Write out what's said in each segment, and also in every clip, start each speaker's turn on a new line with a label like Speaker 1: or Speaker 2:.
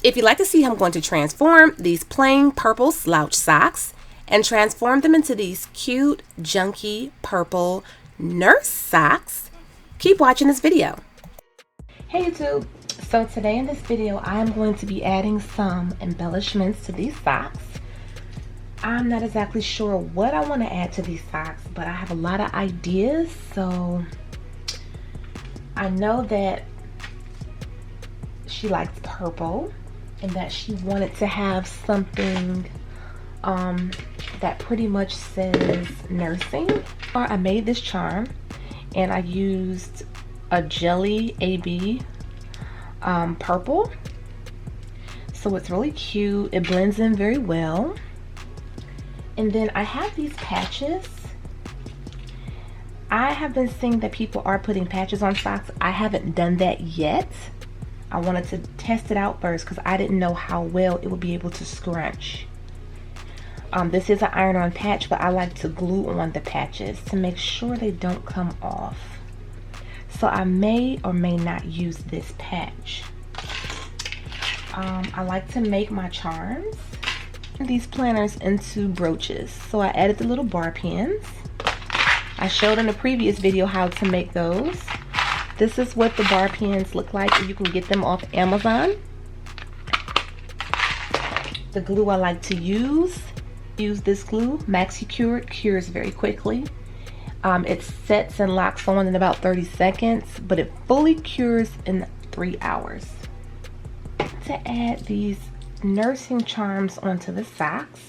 Speaker 1: If you'd like to see how I'm going to transform these plain purple slouch socks and transform them into these cute, junky, purple nurse socks, keep watching this video. Hey YouTube, so today in this video I am going to be adding some embellishments to these socks. I'm not exactly sure what I want to add to these socks, but I have a lot of ideas. So I know that she likes purple and that she wanted to have something that pretty much says nursing. I made this charm and I used a jelly AB purple, so it's really cute. It blends in very well. And then I have these patches. I have been seeing that people are putting patches on socks. I haven't done that yet. I wanted to test it out first because I didn't know how well it would be able to scrunch. This is an iron-on patch, but I like to glue on the patches to make sure they don't come off. So I may or may not use this patch. I like to make my charms, these planners, into brooches. So I added the little bar pins. I showed in a previous video how to make those. This is what the bar pins look like. You can get them off Amazon. The glue I like to use this glue, MaxiCure. It cures very quickly. It sets and locks on in about 30 seconds, but it fully cures in 3 hours. To add these nursing charms onto the socks,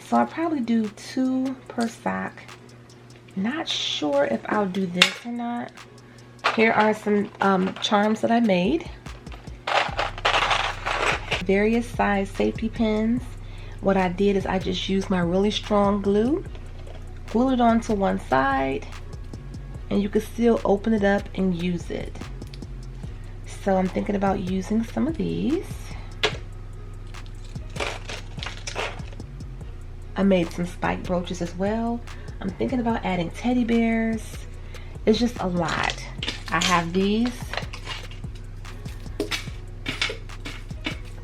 Speaker 1: so I'll probably do 2 per sock. Not sure if I'll do this or not. Here are some charms that I made. Various size safety pins. What I did is I just used my really strong glue, glued it onto one side, and you can still open it up and use it. So I'm thinking about using some of these. I made some spike brooches as well. I'm thinking about adding teddy bears. It's just a lot. I have these.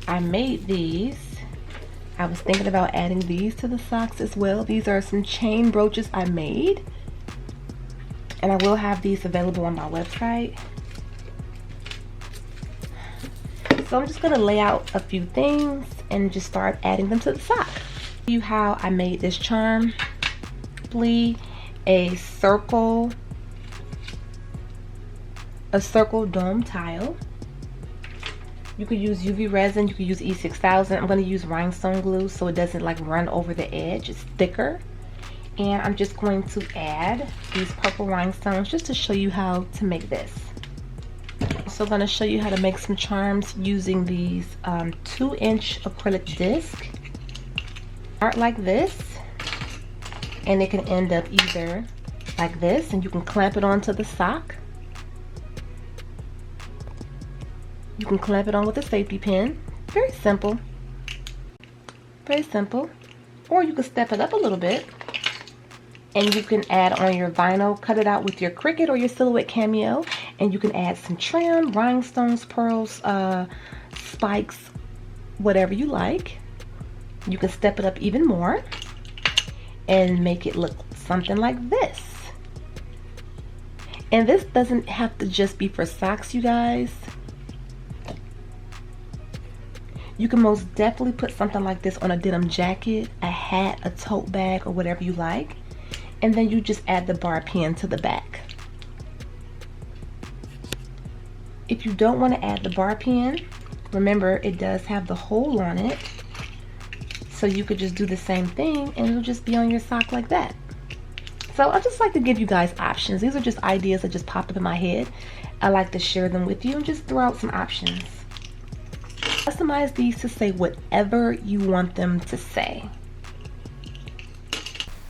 Speaker 1: I made these. I was thinking about adding these to the socks as well. These are some chain brooches I made, and I will have these available on my website. So I'm just going to lay out a few things and just start adding them to the sock. Show you how I made this charm. A circle dome tile. You could use UV resin, you could use E6000. I'm going to use rhinestone glue so it doesn't like run over the edge. It's thicker. And I'm just going to add these purple rhinestones just to show you how to make this. So I'm going to show you how to make some charms using these 2-inch acrylic disc. Start like this, and it can end up either like this, and you can clamp it onto the sock. You can clamp it on with a safety pin. Very simple. Very simple. Or you can step it up a little bit, and you can add on your vinyl, cut it out with your Cricut or your Silhouette Cameo, and you can add some trim, rhinestones, pearls, spikes, whatever you like. You can step it up even more and make it look something like this. And this doesn't have to just be for socks, you guys. You can most definitely put something like this on a denim jacket, a hat, a tote bag, or whatever you like. And then you just add the bar pin to the back. If you don't want to add the bar pin, remember it does have the hole on it. So you could just do the same thing and it'll just be on your sock like that. So I just like to give you guys options. These are just ideas that just popped up in my head. I like to share them with you and just throw out some options. Customize these to say whatever you want them to say.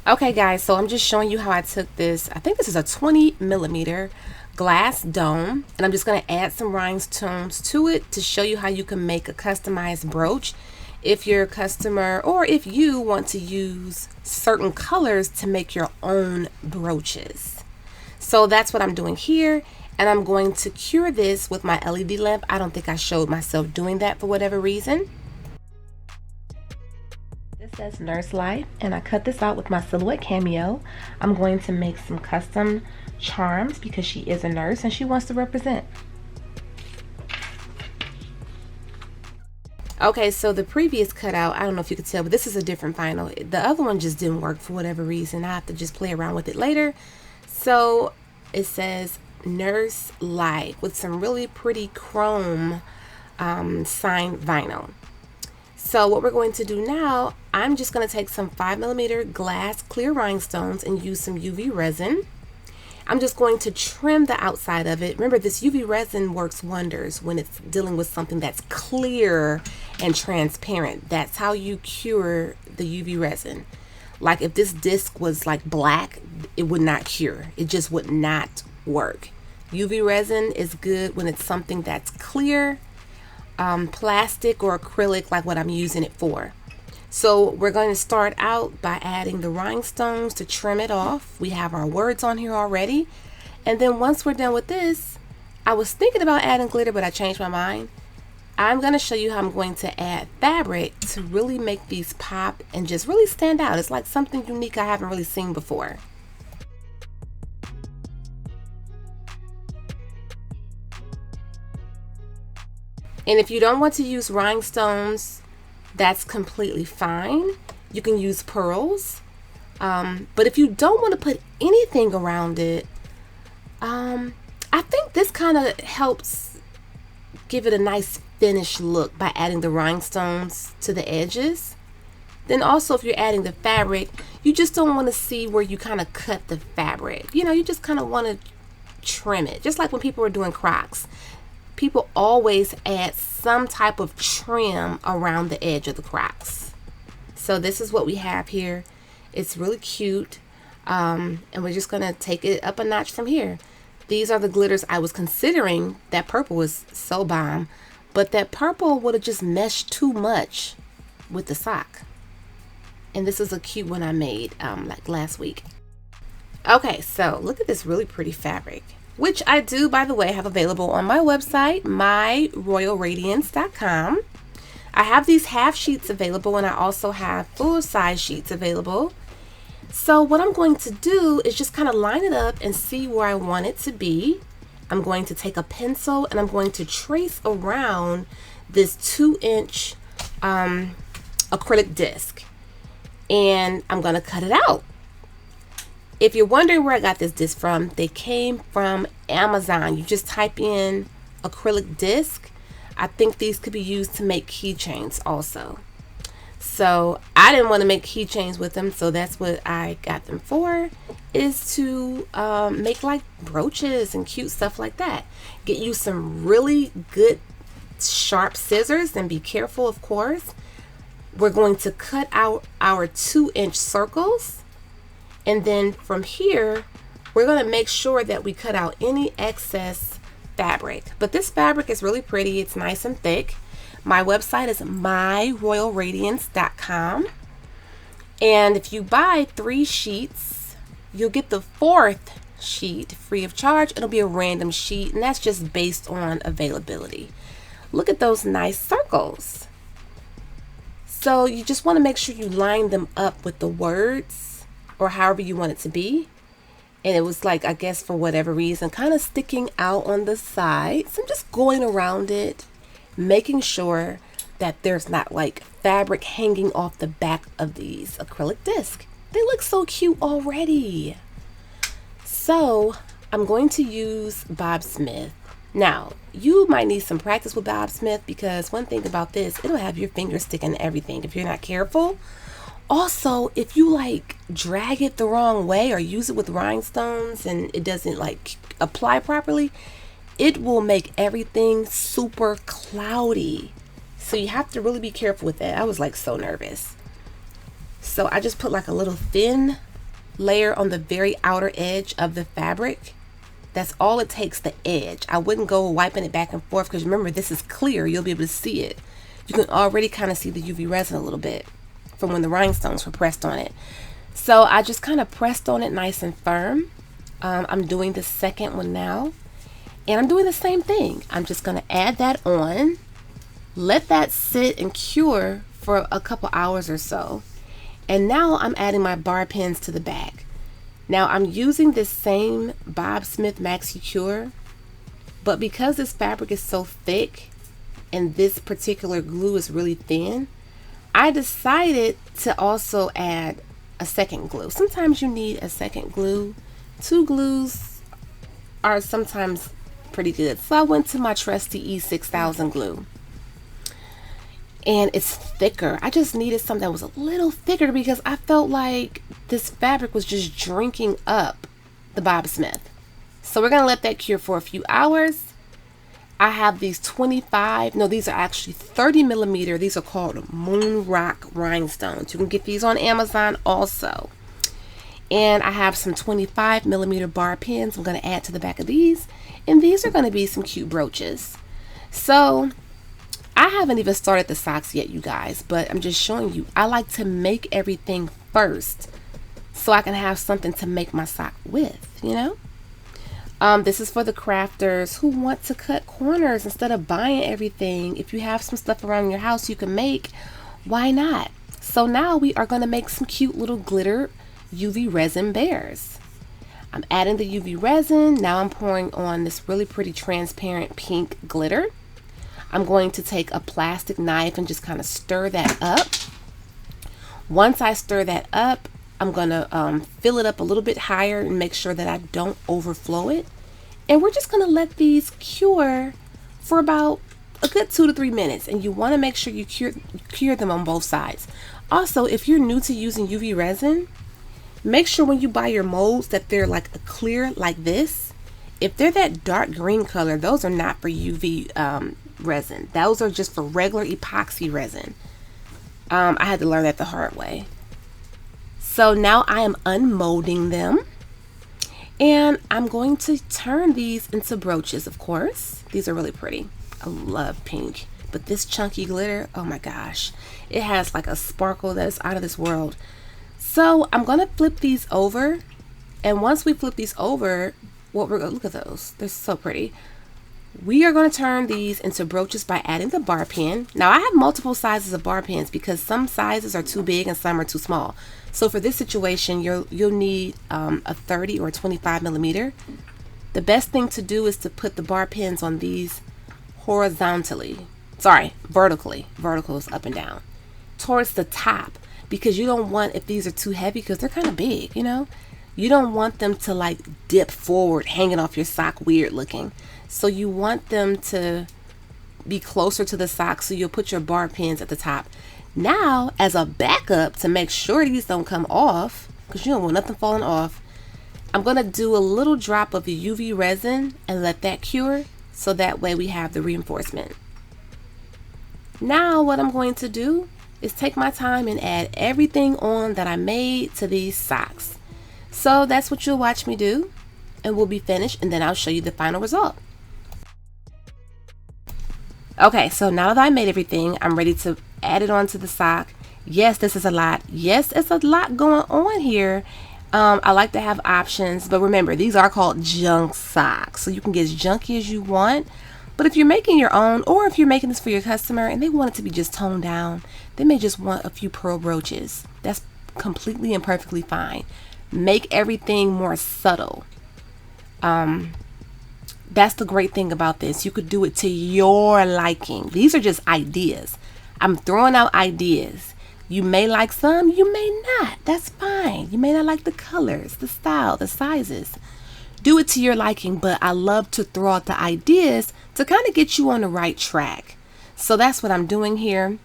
Speaker 1: Okay guys, so I'm just showing you how I took this. I think this is a 20mm glass dome, and I'm just going to add some rhinestones to it to show you how you can make a customized brooch if your customer or if you want to use certain colors to make your own brooches. So that's what I'm doing here, And I'm going to cure this with my LED lamp. I don't think I showed myself doing that for whatever reason. This says Nurse Life, and I cut this out with my Silhouette Cameo. I'm going to make some custom charms because she is a nurse and she wants to represent. Okay, so the previous cutout, I don't know if you could tell, but this is a different vinyl. The other one just didn't work for whatever reason. I have to just play around with it later. So it says Nurse Life with some really pretty chrome signed vinyl. So what we're going to do now, I'm just going to take some 5mm glass clear rhinestones and use some UV resin. I'm just going to trim the outside of it. Remember, this UV resin works wonders when it's dealing with something that's clear and transparent. That's how you cure the UV resin. Like if this disc was like black, it would not cure. It just would not work. UV resin is good when it's something that's clear, plastic or acrylic like what I'm using it for. So we're going to start out by adding the rhinestones to trim it off. We have our words on here already. And then once we're done with this, I was thinking about adding glitter, but I changed my mind. I'm going to show you how I'm going to add fabric to really make these pop and just really stand out. It's like something unique I haven't really seen before. And if you don't want to use rhinestones, that's completely fine. You can use pearls. But if you don't want to put anything around it, I think this kind of helps give it a nice finished look by adding the rhinestones to the edges. Then also if you're adding the fabric, you just don't want to see where you kind of cut the fabric. You know, you just kind of want to trim it. Just like when people are doing Crocs. People always add some type of trim around the edge of the Crocs. So this is what we have here. It's really cute. And we're just going to take it up a notch from here. These are the glitters I was considering. That purple was so bomb. But that purple would have just meshed too much with the sock. And this is a cute one I made like last week. Okay, so look at this really pretty fabric, which I do, by the way, have available on my website, myroyalradiance.com. I have these half sheets available, and I also have full size sheets available. So what I'm going to do is just kind of line it up and see where I want it to be. I'm going to take a pencil and I'm going to trace around this 2-inch acrylic disc, and I'm going to cut it out. If you're wondering where I got this disc from, they came from Amazon. You just type in acrylic disc. I think these could be used to make keychains also. So I didn't want to make keychains with them, so that's what I got them for, is to make like brooches and cute stuff like that. Get you some really good sharp scissors and be careful, of course. We're going to cut out our 2-inch circles. And then from here, we're going to make sure that we cut out any excess fabric. But this fabric is really pretty. It's nice and thick. My website is myroyalradiance.com. And if you buy 3 sheets, you'll get the 4th sheet free of charge. It'll be a random sheet, and that's just based on availability. Look at those nice circles. So you just want to make sure you line them up with the words, or however you want it to be. And it was like, I guess for whatever reason, kind of sticking out on the side. So I'm just going around it, making sure that there's not like fabric hanging off the back of these acrylic discs. They look so cute already. So I'm going to use Bob Smith. Now, you might need some practice with Bob Smith, because one thing about this, it'll have your fingers sticking to everything if you're not careful. Also, if you like drag it the wrong way or use it with rhinestones and it doesn't like apply properly, it will make everything super cloudy. So you have to really be careful with that. I was like so nervous. So I just put like a little thin layer on the very outer edge of the fabric. That's all it takes, the edge. I wouldn't go wiping it back and forth, because remember, this is clear. You'll be able to see it. You can already kind of see the UV resin a little bit from when the rhinestones were pressed on it. So I just kind of pressed on it nice and firm. I'm doing the second one now. And I'm doing the same thing. I'm just going to add that on, let that sit and cure for a couple hours or so. And now I'm adding my bar pins to the back. Now I'm using this same Bob Smith Maxi Cure, but because this fabric is so thick and this particular glue is really thin, I decided to also add a second glue. Sometimes you need a second glue. 2 glues are sometimes pretty good. So I went to my trusty E6000 glue. And it's thicker. I just needed something that was a little thicker because I felt like this fabric was just drinking up the Bob Smith. So we're going to let that cure for a few hours. I have these 25, no, these are actually 30 millimeter. These are called Moon Rock rhinestones. You can get these on Amazon also. And I have some 25 millimeter bar pins I'm going to add to the back of these. And these are going to be some cute brooches. So I haven't even started the socks yet, you guys, but I'm just showing you. I like to make everything first so I can have something to make my sock with, you know? This is for the crafters who want to cut corners instead of buying everything. If you have some stuff around your house you can make, why not? So now we are going to make some cute little glitter UV resin bears. I'm adding the UV resin. Now I'm pouring on this really pretty transparent pink glitter. I'm going to take a plastic knife and just kind of stir that up. Once I stir that up, I'm going to fill it up a little bit higher and make sure that I don't overflow it. And we're just going to let these cure for about a good 2 to 3 minutes. And you want to make sure you cure them on both sides. Also, if you're new to using UV resin, make sure when you buy your molds that they're like a clear like this. If they're that dark green color, those are not for UV resin. Those are just for regular epoxy resin. I had to learn that the hard way. So now I am unmolding them, and I'm going to turn these into brooches. Of course, these are really pretty. I love pink, but this chunky glitter, oh my gosh, it has like a sparkle that is out of this world. So I'm gonna flip these over, and once we flip these over, what we're gonna look at those, they're so pretty. We are going to turn these into brooches by adding the bar pin. Now I have multiple sizes of bar pins because some sizes are too big and some are too small. So for this situation, you'll need a 30 or 25 millimeter. The best thing to do is to put the bar pins on these vertically, vertical is up and down, towards the top, because you don't want, if these are too heavy, because they're kind of big, you know, you don't want them to like dip forward, hanging off your sock weird looking. So you want them to be closer to the sock, so you'll put your bar pins at the top. Now, as a backup, to make sure these don't come off, because you don't want nothing falling off, I'm going to do a little drop of UV resin and let that cure, so that way we have the reinforcement. Now what I'm going to do is take my time and add everything on that I made to these socks. So that's what you'll watch me do, and we'll be finished, and then I'll show you the final result. Okay, so now that I made everything, I'm ready to add it onto the sock. Yes, this is a lot. Yes, it's a lot going on here. I like to have options, but remember, these are called junk socks, so you can get as junky as you want. But if you're making your own, or if you're making this for your customer and they want it to be just toned down, they may just want a few pearl brooches. That's completely and perfectly fine. Make everything more subtle. That's the great thing about this. You could do it to your liking. These are just ideas. I'm throwing out ideas. You may like some, you may not. That's fine. You may not like the colors, the style, the sizes. Do it to your liking, but I love to throw out the ideas to kind of get you on the right track. So that's what I'm doing here.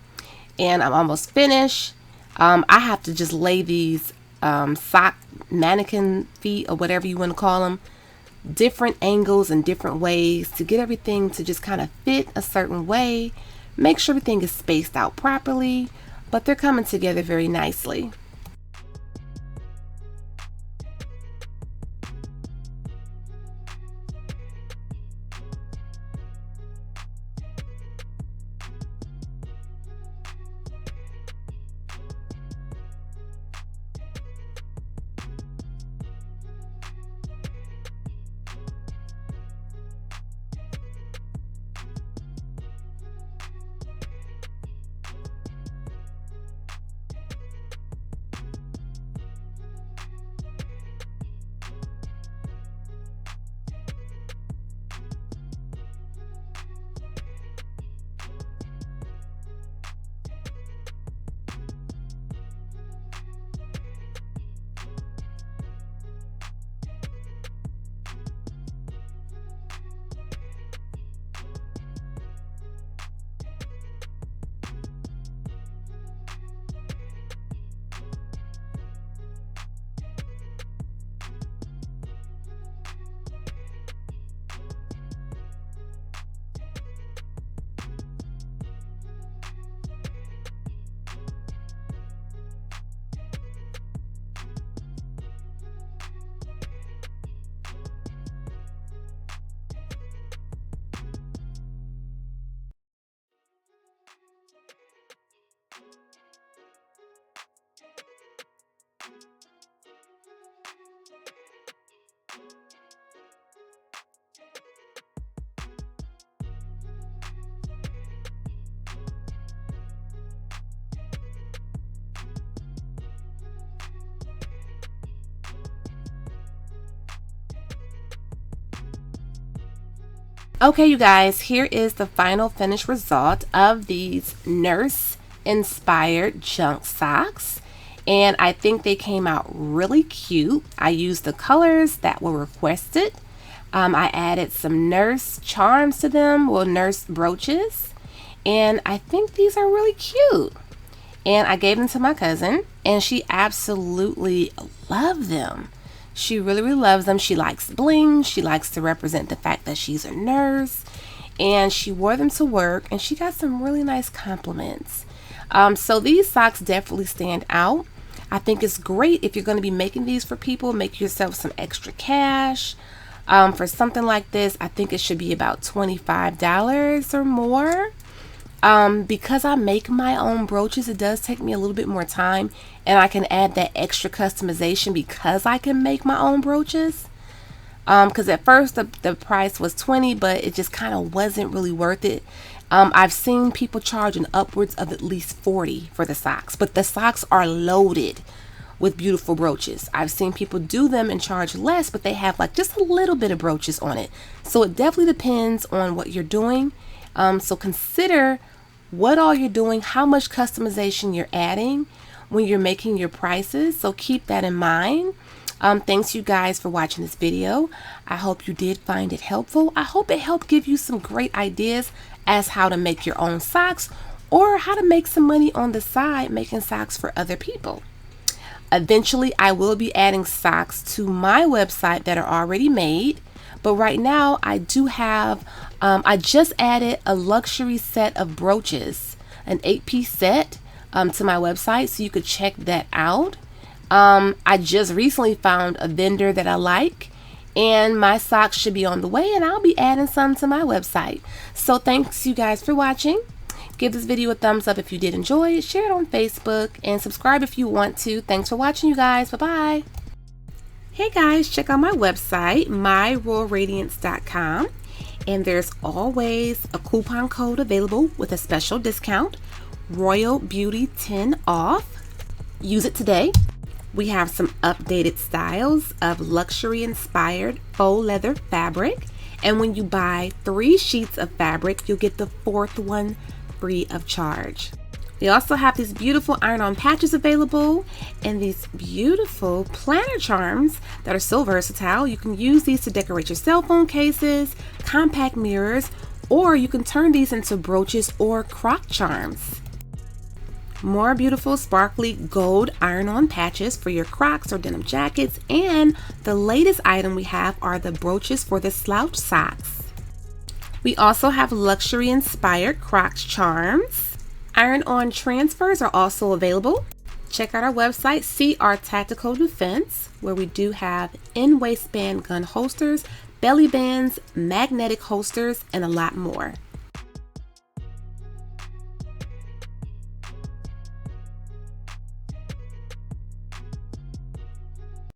Speaker 1: And I'm almost finished. I have to just lay these sock mannequin feet, or whatever you want to call them, different angles and different ways to get everything to just kind of fit a certain way. Make sure everything is spaced out properly, but they're coming together very nicely. Okay, you guys, here is the final finished result of these nurse inspired junk socks. And I think they came out really cute. I used the colors that were requested. I added some nurse charms to them, well, nurse brooches. And I think these are really cute. And I gave them to my cousin, and she absolutely loved them. She really, really loves them. She likes bling. She likes to represent the fact that she's a nurse. And she wore them to work, and she got some really nice compliments. So these socks definitely stand out. I think it's great if you're going to be making these for people. Make yourself some extra cash. For something like this, I think it should be about $25 or more. Because I make my own brooches, it does take me a little bit more time, and I can add that extra customization because I can make my own brooches. Because at first the price was $20, but it just kind of wasn't really worth it. I've seen people charging upwards of at least $40 for the socks, but the socks are loaded with beautiful brooches. I've seen people do them and charge less, but they have like just a little bit of brooches on it. So it definitely depends on what you're doing. So consider what all you're doing, how much customization you're adding when you're making your prices. So keep that in mind. Thanks you guys for watching this video. I hope you did find it helpful. I hope it helped give you some great ideas as how to make your own socks or how to make some money on the side making socks for other people. Eventually, I will be adding socks to my website that are already made. But right now, I do have, I just added a luxury set of brooches, an 8-piece set to my website, so you could check that out. I just recently found a vendor that I like, and my socks should be on the way, and I'll be adding some to my website. So thanks you guys for watching. Give this video a thumbs up if you did enjoy it, share it on Facebook, and subscribe if you want to. Thanks for watching, you guys. Bye-bye. Hey guys, check out my website, myroyalradiance.com, and there's always a coupon code available with a special discount, Royal Beauty 10 off. Use it today. We have some updated styles of luxury inspired faux leather fabric, and when you buy 3 sheets of fabric, you'll get the 4th one free of charge. We also have these beautiful iron-on patches available and these beautiful planner charms that are so versatile. You can use these to decorate your cell phone cases, compact mirrors, or you can turn these into brooches or croc charms. More beautiful sparkly gold iron-on patches for your crocs or denim jackets, and the latest item we have are the brooches for the slouch socks. We also have luxury inspired crocs charms. Iron-on transfers are also available. Check out our website, see our tactical defense, where we do have in-waistband gun holsters, belly bands, magnetic holsters, and a lot more.